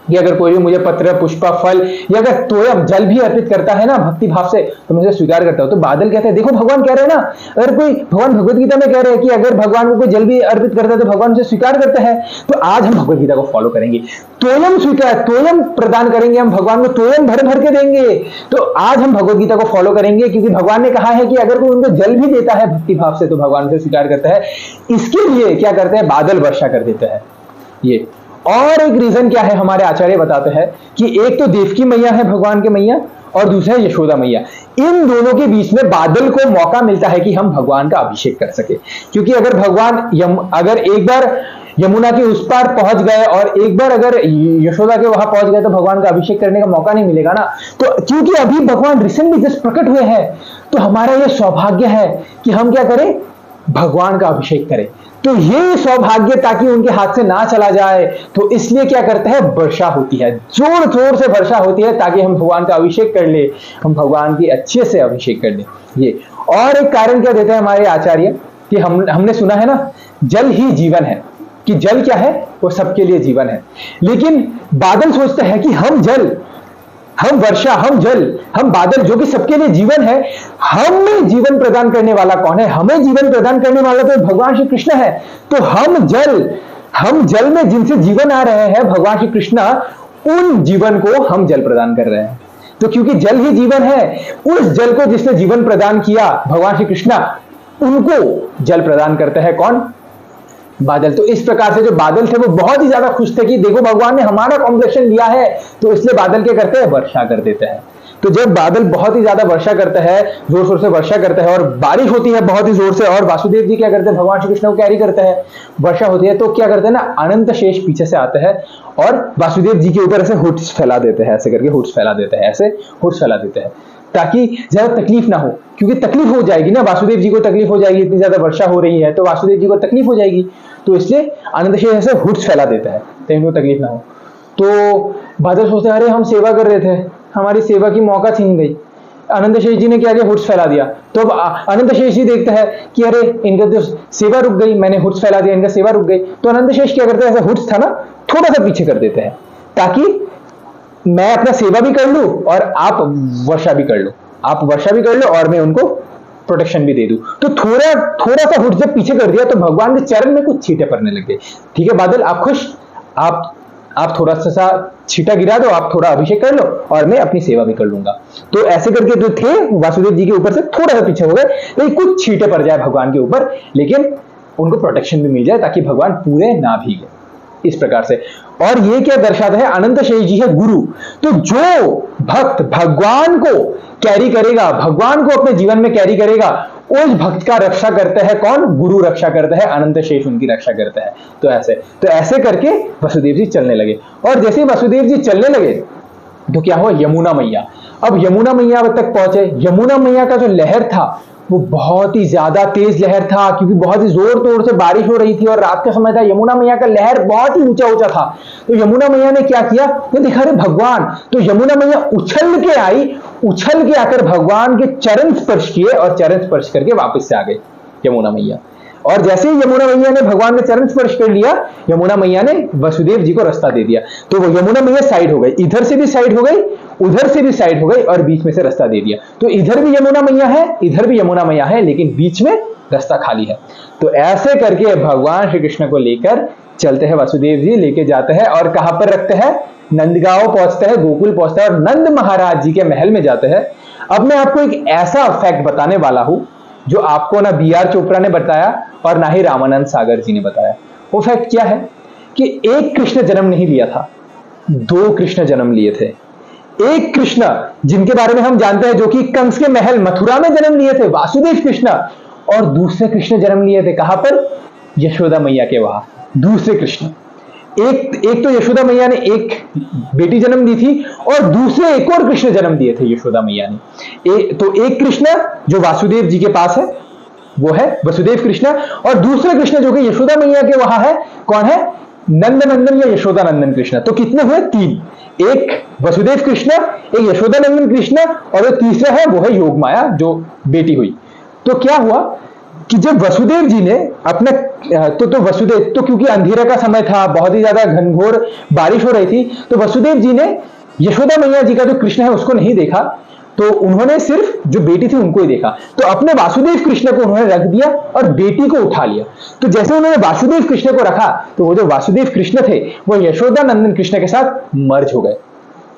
कि अगर कोई भी मुझे पत्र पुष्प फल या अगर तोयम जल भी अर्पित करता है ना भक्ति भाव से, तो मैं उसे स्वीकार करता हूं। तो बादल कहते हैं, देखो भगवान कह रहे हैं ना, अगर कोई, भगवान भगवत गीता में कह रहे हैं कि अगर भगवान को कोई जल भी अर्पित करता है तो भगवान उसे स्वीकार करते हैं। तो आज हम भगवत गीता को फॉलो करेंगे, तोयम स्वीकार, तोयम प्रदान करेंगे, हम भगवान को तोयम भर भर के देंगे। तो आज हम भगवत गीता को फॉलो करेंगे, क्योंकि भगवान ने कहा है कि अगर कोई उनको जल भी देता है भक्ति भाव से तो भगवान उसे स्वीकार करता है। इसके लिए क्या करते हैं? बादल वर्षा कर देते हैं। ये और एक रीजन क्या है, हमारे आचार्य बताते हैं कि एक तो देवकी मैया है भगवान के मैया, और दूसरा है यशोदा मैया। इन दोनों के बीच में बादल को मौका मिलता है कि हम भगवान का अभिषेक कर सके। क्योंकि अगर भगवान अगर एक बार यमुना के उस पार पहुंच गए और एक बार अगर यशोदा के वहां पहुंच गए तो भगवान का अभिषेक करने का मौका नहीं मिलेगा ना। तो क्योंकि अभी भगवान रिसेंटली जस्ट प्रकट हुए हैं, तो हमारा यह सौभाग्य है कि हम क्या करें? भगवान का अभिषेक करें। तो ये सौभाग्य ताकि उनके हाथ से ना चला जाए, तो इसलिए क्या करते हैं, वर्षा होती है, जोर जोर से वर्षा होती है ताकि हम भगवान का अभिषेक कर ले, हम भगवान की अच्छे से अभिषेक कर ले। ये और एक कारण क्या देते हैं हमारे आचार्य कि हमने सुना है ना, जल ही जीवन है, कि जल क्या है, वो सबके लिए जीवन है। लेकिन बादल सोचते हैं कि हम जल, हम वर्षा, हम जल, हम बादल, जो कि सबके लिए जीवन है, हमें जीवन प्रदान करने वाला कौन है, हमें जीवन प्रदान करने वाला तो भगवान श्री कृष्ण है। तो हम जल में जिनसे जीवन आ रहे हैं भगवान श्री कृष्ण, उन जीवन को हम जल प्रदान कर रहे हैं। तो क्योंकि जल ही जीवन है, उस जल को जिसने जीवन प्रदान किया भगवान श्री कृष्ण, उनको जल प्रदान करते हैं कौन, बादल। तो इस प्रकार से जो बादल थे वो बहुत ही ज्यादा खुश थे कि देखो भगवान ने हमारा कॉम्प्लेक्शन लिया है, तो इसलिए बादल क्या करते हैं, वर्षा कर देते हैं। तो जब बादल बहुत ही ज्यादा वर्षा करते हैं, जोर शोर से वर्षा करते हैं और बारिश होती है बहुत ही जोर से, और वासुदेव जी क्या करते हैं, भगवान श्री कृष्ण को कैरी करते हैं, वर्षा होती है, तो क्या करते हैं ना, अनंत शेष पीछे से आते हैं और वासुदेव जी के ऊपर ऐसे हुड्स फैला देते हैं, ऐसे करके हुड्स फैला देते हैं, ऐसे हुड्स फैला देते हैं ताकि ज्यादा तकलीफ ना हो, क्योंकि तकलीफ हो जाएगी ना, वासुदेव जी को तकलीफ हो जाएगी, इतनी ज्यादा वर्षा हो रही है तो वासुदेव जी को तकलीफ हो जाएगी, तो इसलिए आनंद शेष ऐसे हुड्स फैला देता है ताकि उनको तकलीफ ना हो। तो बादल सोचते हैं अरे हम सेवा कर रहे थे, हमारी सेवा की मौका छीन गई, आनंद शेष जी ने क्या किया, हुड्स फैला दिया। तो अब आनंद शेष जी देखता है कि अरे इनका तो सेवा रुक गई, मैंने हुड्स फैला दिया, इनका सेवा रुक गई। तो आनंद शेष क्या करते हैं, ऐसा हुड्स था ना, थोड़ा सा पीछे कर देते हैं ताकि मैं अपना सेवा भी कर लूं और आप वर्षा भी कर लो, आप वर्षा भी कर लो और मैं उनको प्रोटेक्शन भी दे दूं। तो थोड़ा सा हुड जब पीछे कर दिया तो भगवान के चरण में कुछ छींटे पड़ने लग गए। ठीक है बादल, आप खुश, आप थोड़ा सा छींटा गिरा दो, आप थोड़ा अभिषेक कर लो और मैं अपनी सेवा भी कर लूंगा। तो ऐसे करके जो थे वासुदेव जी के ऊपर से थोड़ा सा पीछे हो गए, लेकिन कुछ छींटे पड़ जाए भगवान के ऊपर, लेकिन उनको प्रोटेक्शन भी मिल जाए ताकि भगवान पूरे ना भीगे, इस प्रकार से। और ये क्या दर्शाता है, अनंत शेष जी है गुरु। तो जो भक्त भगवान को कैरी करेगा, भगवान को अपने जीवन में कैरी करेगा, उस भक्त का रक्षा करते हैं कौन, गुरु रक्षा करता है, अनंत शेष उनकी रक्षा करता है। तो ऐसे करके वसुदेव जी चलने लगे। और जैसे ही वसुदेव जी चलने लगे तो क्या हुआ, यमुना मैया, अब यमुना मैया तक पहुंचे। यमुना मैया का जो लहर था वो बहुत ही ज्यादा तेज लहर था, क्योंकि बहुत ही जोर तोड़ से बारिश हो रही थी और रात का समय था। यमुना मैया का लहर बहुत ही ऊंचा ऊंचा था। तो यमुना मैया ने क्या किया, तो देखा रे भगवान, तो यमुना मैया उछल के आई, उछल के आकर भगवान के चरण स्पर्श किए और चरण स्पर्श करके वापस से आ गई यमुना मैया। और जैसे ही यमुना मैया ने भगवान के चरण स्पर्श कर लिया, यमुना मैया ने वसुदेव जी को रास्ता दे दिया। तो वो यमुना मैया साइड हो गई, इधर से भी साइड हो गई, उधर से भी साइड हो गई और बीच में से रास्ता दे दिया। तो इधर भी यमुना मैया है, इधर भी यमुना मैया है, लेकिन बीच में रास्ता खाली है। तो ऐसे करके भगवान श्री कृष्ण को लेकर चलते हैं वसुदेव जी, लेके जाते हैं और कहां पर रखते हैं, नंदगांव पहुंचते हैं, गोकुल पहुंचते हैं और नंद महाराज जी के महल में जाते हैं। अब मैं आपको एक ऐसा फैक्ट बताने वाला हूं जो आपको ना बी आर चोपड़ा ने बताया और ना ही रामानंद सागर जी ने बताया। वो फैक्ट क्या है कि एक कृष्ण जन्म नहीं लिया था, दो कृष्ण जन्म लिए थे। एक कृष्ण जिनके बारे में हम जानते हैं, जो कि कंस के महल मथुरा में जन्म लिए थे, वासुदेव कृष्ण, और दूसरे कृष्ण जन्म लिए थे कहां पर, यशोदा मैया के वहां। दूसरे कृष्ण, एक तो यशोदा मैया ने एक बेटी जन्म दी थी और दूसरे एक और कृष्ण जन्म दिए थे यशोदा मैया ने। तो एक कृष्ण जो वासुदेव जी के पास है वो है वसुदेव कृष्ण, और दूसरे कृष्ण जो कि यशोदा मैया के वहां है, कौन है, नंद नंदन या यशोदा नंदन कृष्ण। तो कितने हुए, तीन, एक वसुदेव कृष्ण, एक यशोदा नंदन कृष्ण, और जो तीसरा है वो है योग माया जो बेटी हुई। तो क्या हुआ कि जब वसुदेव जी ने अपने तो वसुदेव, तो क्योंकि अंधेरा का समय था, बहुत ही ज्यादा घनघोर बारिश हो रही थी, तो वसुदेव जी ने यशोदा मैया जी का जो कृष्ण है उसको नहीं देखा, तो उन्होंने सिर्फ जो बेटी थी उनको ही देखा। तो अपने वासुदेव कृष्ण को उन्होंने रख दिया और बेटी को उठा लिया। तो जैसे उन्होंने वासुदेव कृष्ण को रखा तो वो जो वासुदेव कृष्ण थे वो यशोदा नंदन कृष्ण के साथ मर्ज हो गए।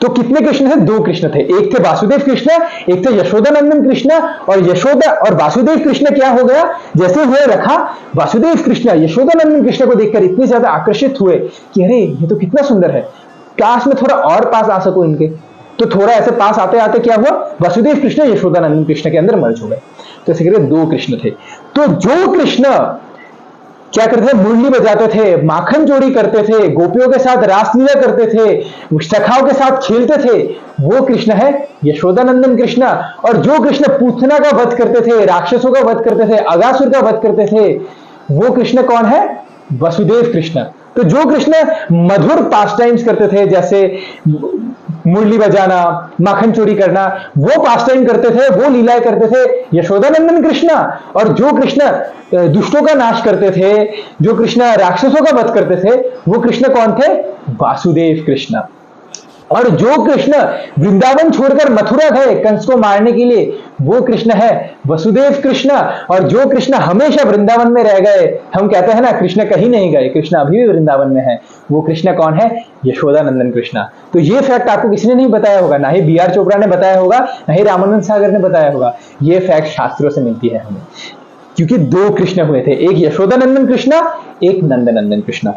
तो कितने कृष्ण थे, दो कृष्ण थे, एक थे वासुदेव कृष्ण, एक थे यशोदा नंदन कृष्ण। और यशोदा और वासुदेव कृष्ण क्या हो गया, जैसे हुए रखा, वासुदेव कृष्ण यशोदा नंदन कृष्ण को देखकर इतने ज्यादा आकर्षित हुए कि अरे ये तो कितना सुंदर है, काश में थोड़ा और पास आ सकूं इनके। तो थोड़ा ऐसे पास आते आते क्या हुआ, वासुदेव कृष्ण यशोदा नंदन कृष्ण के अंदर मर्ज हो गए। तो ऐसे करके दो कृष्ण थे। तो जो कृष्ण क्या करते थे, मुरली बजाते थे, माखन चोरी करते थे, गोपियों के साथ रासलीला करते थे, सखाओं के साथ खेलते थे, वो कृष्ण है यशोदा नंदन कृष्ण। और जो कृष्ण पूतना का वध करते थे, राक्षसों का वध करते थे, अगासुर का वध करते थे, वो कृष्ण कौन है? वसुदेव कृष्ण। तो जो कृष्ण मधुर पास टाइम्स करते थे, जैसे मुरली बजाना, माखन चोरी करना, वो पास टाइम करते थे, वो लीलाएं करते थे, यशोदानंदन कृष्ण। और जो कृष्ण दुष्टों का नाश करते थे, जो कृष्ण राक्षसों का वध करते थे, वो कृष्ण कौन थे? वासुदेव कृष्ण। और जो कृष्ण वृंदावन छोड़कर मथुरा गए कंस को मारने के लिए, वो कृष्ण है वसुदेव कृष्ण। और जो कृष्ण हमेशा वृंदावन में रह गए, हम कहते हैं ना कृष्ण कहीं नहीं गए, कृष्ण अभी भी वृंदावन में है, वो कृष्ण कौन है? यशोदानंदन कृष्ण। तो ये फैक्ट आपको किसी ने नहीं बताया होगा, ना ही बी आर चोपड़ा ने बताया होगा, ना ही रामानंद सागर ने बताया होगा। ये फैक्ट शास्त्रों से मिलती है हमें, क्योंकि दो कृष्ण हुए थे, एक यशोदानंदन कृष्ण, एक नंदनंदन कृष्ण।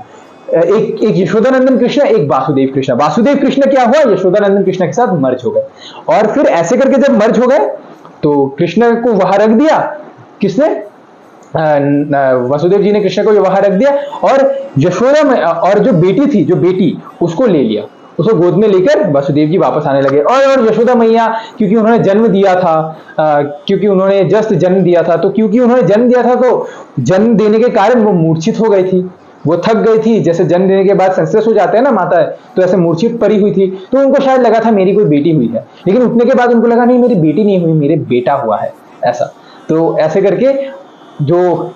एक यशोदानंदन कृष्ण, एक वासुदेव कृष्ण। वासुदेव कृष्ण क्या हुआ? यशोदानंदन कृष्ण के साथ मर्ज हो गए। और फिर ऐसे करके जब मर्ज हो गए तो कृष्ण को वहां रख दिया, किसने? वसुदेव जी ने कृष्ण को वहां रख दिया, और यशोदा में और जो बेटी थी, जो बेटी, उसको ले लिया, उसको गोद में लेकर वसुदेव जी वापस आने लगे। और यशोदा मैया, क्योंकि उन्होंने जन्म दिया था, क्योंकि उन्होंने जस्ट जन्म दिया था, तो क्योंकि उन्होंने जन्म दिया था तो जन्म देने के कारण वो मूर्छित हो गई थी, वो थक गई थी। जैसे जन्म देने के बाद सेंसलेस हो जाते हैं ना माता है, तो ऐसे मूर्छित पड़ी हुई थी, तो उनको शायद लगा था मेरी कोई बेटी हुई है, लेकिन उठने के बाद उनको लगा नहीं मेरी बेटी नहीं हुई, मेरे बेटा हुआ है, ऐसा। तो ऐसे करके जो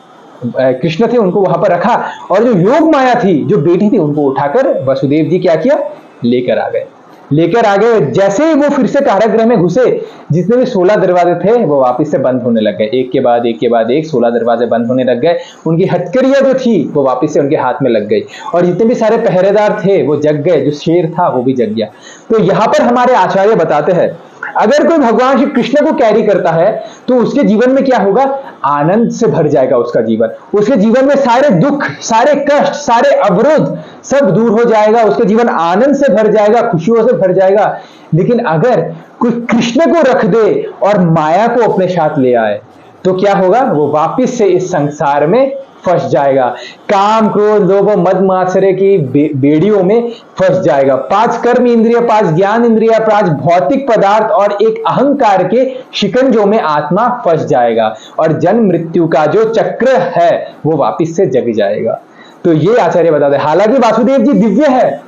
कृष्ण थे उनको वहां पर रखा, और जो योग माया थी, जो बेटी थी, उनको उठाकर वसुदेव जी क्या किया? लेकर आ गए। लेकर आ गए। जैसे ही वो फिर से कारागृह में घुसे, जितने भी 16 दरवाजे थे वो वापस से बंद होने लग गए, एक के बाद एक के बाद एक 16 दरवाजे बंद होने लग गए। उनकी हथकड़ियां जो थी वो वापस से उनके हाथ में लग गई, और जितने भी सारे पहरेदार थे वो जग गए, जो शेर था वो भी जग गया। तो यहां पर हमारे आचार्य बताते हैं, अगर कोई भगवान श्री कृष्ण को कैरी करता है तो उसके जीवन में क्या होगा? आनंद से भर जाएगा उसका जीवन। उसके जीवन में सारे दुख, सारे कष्ट, सारे अवरोध सब दूर हो जाएगा, उसका जीवन आनंद से भर जाएगा, खुशियों से भर जाएगा। लेकिन अगर कोई कृष्ण को रख दे और माया को अपने साथ ले आए तो क्या होगा? वो वापिस से इस संसार में फंस जाएगा, काम क्रोध लोभ मद मात्सर्य की बेड़ियों में फंस जाएगा। 5 कर्म इंद्रिय, 5 ज्ञान इंद्रिय, 5 भौतिक पदार्थ और एक अहंकार के शिकंजों में आत्मा फंस जाएगा, और जन्म मृत्यु का जो चक्र है वो वापिस से जग जाएगा। तो ये आचार्य बताते हैं। हालांकि वासुदेव जी दिव्य है,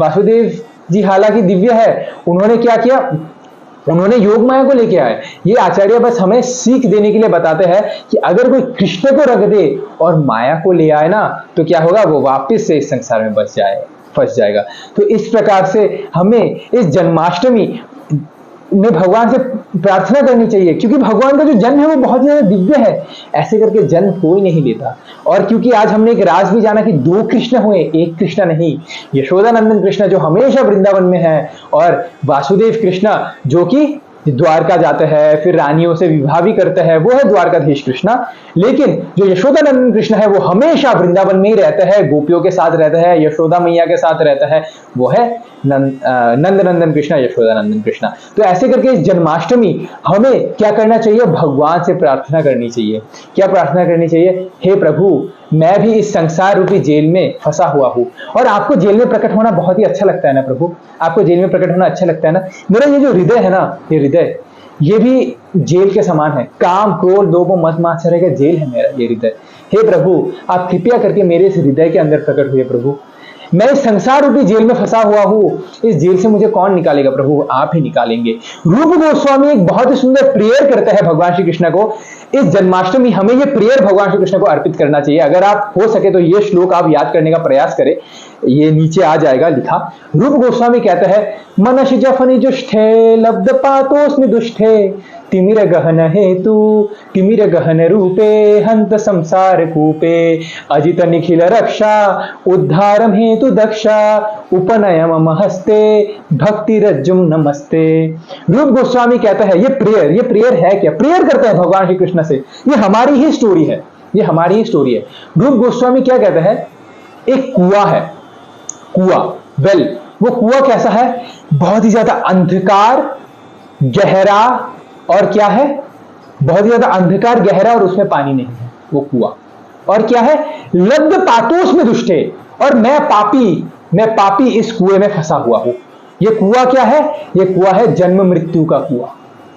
वासुदेव जी हालांकि दिव्य है, उन्होंने क्या किया? उन्होंने योग माया को लेके आए। ये आचार्य बस हमें सीख देने के लिए बताते हैं कि अगर कोई कृष्ण को रख दे और माया को ले आए ना, तो क्या होगा? वो वापस से इस संसार में फंस जाएगा। तो इस प्रकार से हमें इस जन्माष्टमी में भगवान से प्रार्थना करनी चाहिए, क्योंकि भगवान का जो जन्म है वो बहुत ही ज्यादा दिव्य है। ऐसे करके जन्म कोई नहीं लेता। और क्योंकि आज हमने एक राज भी जाना कि 2 कृष्ण हुए, एक कृष्ण नहीं। यशोदानंदन कृष्ण जो हमेशा वृंदावन में है, और वासुदेव कृष्ण जो कि द्वारका जाते हैं, फिर रानियों से विवाह भी करते हैं, वो है द्वारकाधीश कृष्ण। लेकिन जो यशोदानंदन कृष्ण है वो हमेशा वृंदावन में ही रहते हैं, गोपियों के साथ रहते हैं, यशोदा मैया के साथ रहता है, वो है नंदनंदन कृष्ण, यशोदानंदन कृष्ण। तो ऐसे करके इस जन्माष्टमी हमें क्या करना चाहिए? भगवान से प्रार्थना करनी चाहिए। क्या प्रार्थना करनी चाहिए? हे प्रभु, मैं भी इस संसार रूपी जेल में फंसा हुआ हूं, और आपको जेल में प्रकट होना बहुत ही अच्छा लगता है ना प्रभु? आपको जेल में प्रकट होना अच्छा लगता है ना? मेरा ये जो हृदय है ना, ये हृदय, ये भी जेल के समान है। काम क्रोध लोभ मद मात्सर्य का जेल है मेरा ये हृदय। हे प्रभु, आप कृपया करके मेरे इस हृदय के अंदर प्रकट हुए प्रभु। मैं इस संसार रूपी जेल में फंसा हुआ हूं, इस जेल से मुझे कौन निकालेगा प्रभु? आप ही निकालेंगे। रूप गोस्वामी एक बहुत ही सुंदर प्रेयर करते हैं भगवान श्री कृष्ण को। इस जन्माष्टमी हमें ये प्रेयर भगवान श्री कृष्ण को अर्पित करना चाहिए। अगर आप हो सके तो ये श्लोक आप याद करने का प्रयास करें, ये नीचे आ जाएगा लिखा। रूप गोस्वामी कहते हैं, मनसि जफनि जुष्ठे लब्ध पातोस्मि दुष्ठे, तिमिर गहन हेतु तिमिर गहन रूपे हंत संसार कूपे, अजित निखिल रक्षा उद्धारम हेतु दक्षा, उपनयम महस्ते भक्ति रज्जुम नमस्ते। रूप गोस्वामी कहता है ये प्रेयर है क्या? प्रेयर करते हैं भगवान श्री कृष्ण से। ये हमारी ही स्टोरी है, ये हमारी ही स्टोरी है। रूप गोस्वामी क्या कहता है? एक कुआं है, कुआं, वेल, वो कुआं कैसा है? बहुत ही ज्यादा अंधकार, गहरा, और क्या है? बहुत ही ज्यादा अंधकार, गहरा, और उसमें पानी नहीं है वो कुआं। और क्या है? लब्ध पातोस में दुष्टे, और मैं पापी इस कुएं में फंसा हुआ हूं। ये कुआं क्या है? ये कुआं है जन्म मृत्यु का कुआं।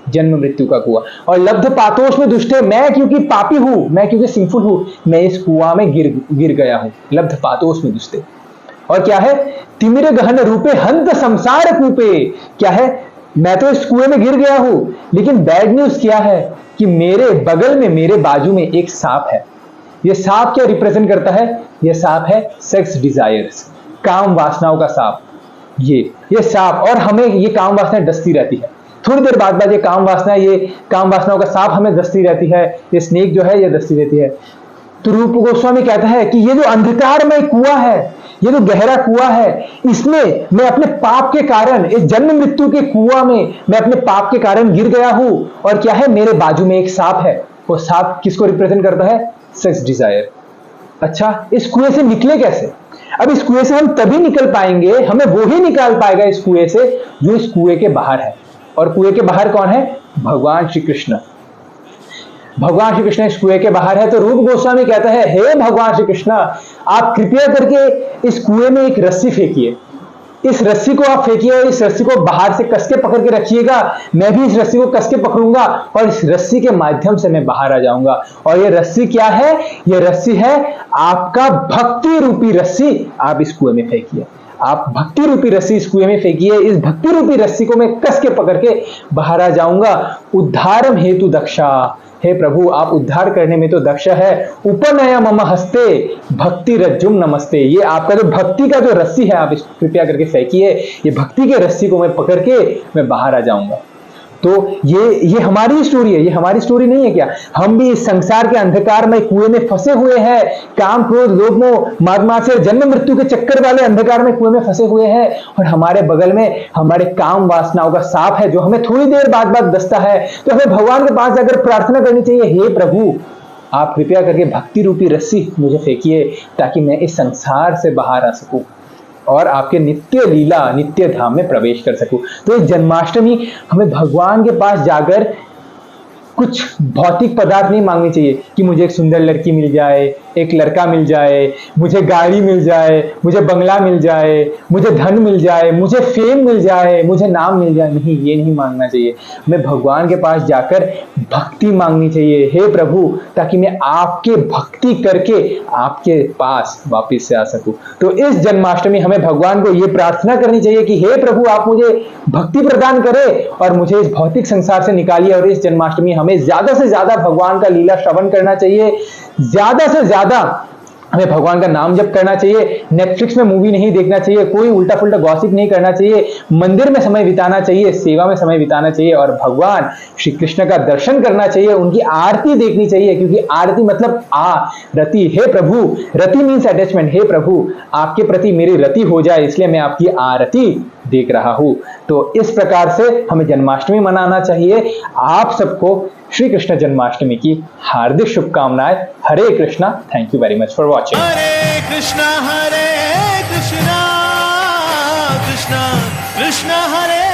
जन्म मृत्यु का कुआं। और लब्ध पातोष में दुष्टे, मैं क्योंकि पापी हूं, मैं क्योंकि सिंफुल हूं, मैं इस कुआं में गिर गया हूं। लब्ध पातोष में दुष्टे। और क्या है, तिमिर गहन रूपे हंत संसार कूपे। क्या है, मैं तो इस कुएं में गिर गया हूं, लेकिन बैड न्यूज क्या है कि मेरे बगल में, मेरे बाजू में एक सांप है। यह सांप क्या रिप्रेजेंट करता है? यह सांप है सेक्स डिजायर्स, काम वासनाओं का सांप। ये सांप, और हमें ये काम वासनाएं डसती रहती है। थोड़ी देर बाद ये काम वासनाओं का सांप हमें डसती रहती है। ये स्नेक जो है ये डसती रहती है। तो रूप गोस्वामी कहता है कि ये जो अंधकारमय कुआं है, ये जो गहरा कुआं है, इसमें मैं अपने पाप के कारण, इस जन्म मृत्यु के कुआं में मैं अपने पाप के कारण गिर गया हूं। और क्या है, मेरे बाजू में एक सांप है। वो सांप किसको रिप्रेजेंट करता है? Sex Dzire. अच्छा, इस कुएं से निकले कैसे? अब इस कुएं से हम तभी निकल पाएंगे, हमें वो ही निकाल पाएगा इस कुएं से जो इस कुएं के बाहर है। और कुएं के बाहर कौन है? भगवान श्री कृष्ण। भगवान श्री कृष्ण इस कुएं के बाहर है। तो रूप गोस्वामी कहता है, हे भगवान श्री कृष्ण, आप कृपया करके इस कुएं में एक रस्सी फेंकिए। इस रस्सी को आप फेंकिए और इस रस्सी को बाहर से कस के पकड़ के रखिएगा। मैं भी इस रस्सी को कस के पकड़ूंगा और इस रस्सी के माध्यम से मैं बाहर आ जाऊंगा। और ये रस्सी क्या है? ये रस्सी है आपका भक्ति रूपी रस्सी। आप इस कुएं में फेंकिए, आप भक्ति रूपी रस्सी इस कुएं में फेंकिए। इस भक्ति रूपी रस्सी को मैं कस के पकड़ के बाहर आ जाऊंगा। उद्धारम हेतु दक्षा, हे प्रभु आप उद्धार करने में तो दक्ष है। उपनय मम हस्ते भक्ति रज्जुम नमस्ते। ये आपका जो भक्ति का जो रस्सी है, आप इसको कृपया करके फेंकिए। ये भक्ति के रस्सी को मैं पकड़ के मैं बाहर आ जाऊंगा। तो ये हमारी स्टोरी है, ये हमारी स्टोरी नहीं है क्या? हम भी इस संसार के अंधकार में कुएं में फंसे हुए हैं। काम क्रोध लोभ मोह मद मात्सर्य जन्म मृत्यु के चक्कर वाले अंधकार में कुएं में फंसे हुए हैं। और हमारे बगल में हमारे काम वासनाओं का सांप है जो हमें थोड़ी देर बाद डसता है। तो हमें भगवान के पास जाकर प्रार्थना करनी चाहिए, हे प्रभु आप कृपया करके भक्ति रूपी रस्सी मुझे फेंकिए ताकि मैं इस संसार से बाहर आ सकूं और आपके नित्य लीला नित्य धाम में प्रवेश कर सकूं। तो इस जन्माष्टमी हमें भगवान के पास जाकर कुछ भौतिक पदार्थ नहीं मांगनी चाहिए कि मुझे एक सुंदर लड़की मिल जाए, एक लड़का मिल जाए, मुझे गाड़ी मिल जाए, मुझे बंगला मिल जाए, मुझे धन मिल जाए, मुझे फेम मिल जाए, मुझे नाम मिल जाए। नहीं, ये नहीं मांगना चाहिए। हमें भगवान के पास जाकर भक्ति मांगनी चाहिए, हे प्रभु ताकि मैं आपके भक्ति करके आपके पास वापिस से आ सकूं। तो इस जन्माष्टमी हमें भगवान को ये प्रार्थना करनी चाहिए कि हे प्रभु आप मुझे भक्ति प्रदान करें और मुझे इस भौतिक संसार से निकालिए। और इस जन्माष्टमी हमें ज्यादा से ज्यादा भगवान का लीला श्रवण करना चाहिए, ज्यादा से ज्यादा हमें भगवान का नाम जप करना चाहिए। नेटफ्लिक्स में मूवी नहीं देखना चाहिए, कोई उल्टा पुल्टा गॉसिप नहीं करना चाहिए, मंदिर में समय बिताना चाहिए, सेवा में समय बिताना चाहिए और भगवान श्री कृष्ण का दर्शन करना चाहिए, उनकी आरती देखनी चाहिए। क्योंकि आरती मतलब रति, हे प्रभु, रति मीन्स अटैचमेंट। हे प्रभु आपके प्रति मेरी रति हो जाए, इसलिए मैं आपकी आरती देख रहा हूं। तो इस प्रकार से हमें जन्माष्टमी मनाना चाहिए। आप सबको श्री कृष्ण जन्माष्टमी की हार्दिक शुभकामनाएं। Hare Krishna. Thank you very much for watching. Hare Krishna Krishna Krishna Krishna Hare